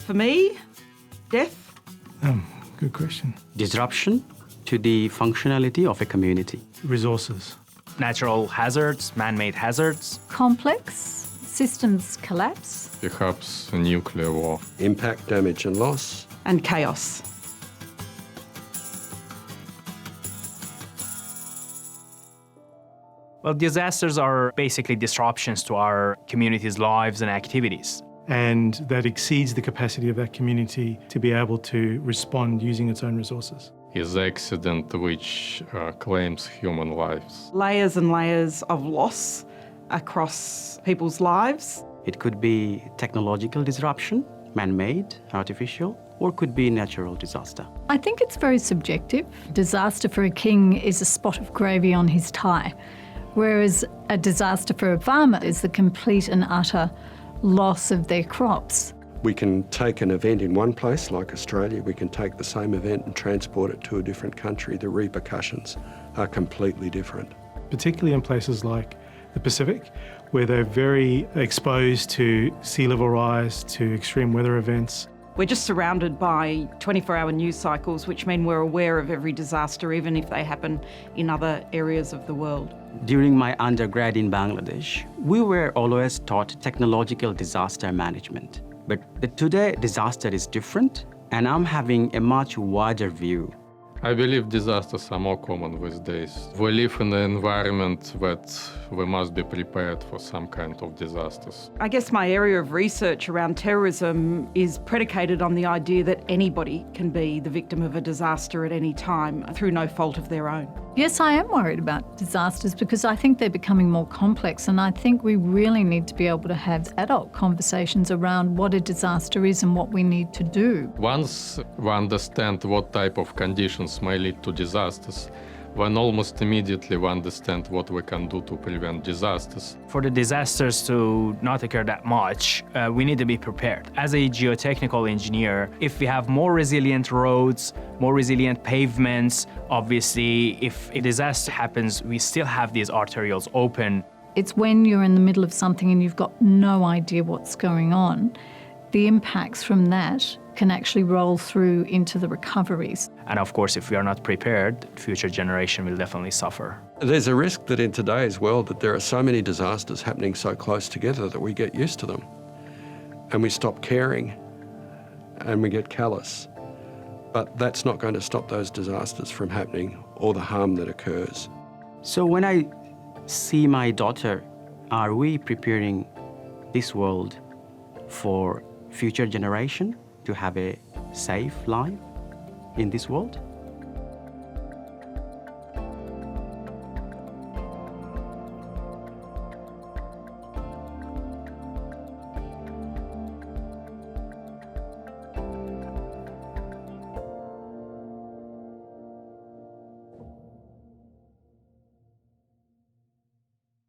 For me, death. Good question. Disruption to the functionality of a community. Resources. Natural hazards, man-made hazards. Complex systems collapse. Perhaps a nuclear war. Impact, damage and loss. And chaos. Well, disasters are basically disruptions to our community's lives and activities. And that exceeds the capacity of that community to be able to respond using its own resources. Is accident which claims human lives. Layers and layers of loss across people's lives. It could be technological disruption, man-made, artificial, or could be natural disaster. I think it's very subjective. Disaster for a king is a spot of gravy on his tie, whereas a disaster for a farmer is the complete and utter loss of their crops. We can take an event in one place, like Australia, we can take the same event and transport it to a different country. The repercussions are completely different. Particularly in places like the Pacific, where they're very exposed to sea level rise, to extreme weather events. We're just surrounded by 24-hour news cycles, which mean we're aware of every disaster, even if they happen in other areas of the world. During my undergrad in Bangladesh, we were always taught technological disaster management. But today, disaster is different, and I'm having a much wider view. I believe disasters are more common these days. We live in an environment that we must be prepared for some kind of disasters. I guess my area of research around terrorism is predicated on the idea that anybody can be the victim of a disaster at any time through no fault of their own. Yes, I am worried about disasters because I think they're becoming more complex, and I think we really need to be able to have adult conversations around what a disaster is and what we need to do. Once we understand what type of conditions may lead to disasters, then almost immediately we understand what we can do to prevent disasters. For the disasters to not occur that much, we need to be prepared. As a geotechnical engineer, if we have more resilient roads, more resilient pavements, obviously, if a disaster happens, we still have these arterials open. It's when you're in the middle of something and you've got no idea what's going on, the impacts from that can actually roll through into the recoveries. And of course, if we are not prepared, future generation will definitely suffer. There's a risk that in today's world that there are so many disasters happening so close together that we get used to them and we stop caring and we get callous. But that's not going to stop those disasters from happening or the harm that occurs. So when I see my daughter, are we preparing this world for future generation to have a safe life in this world?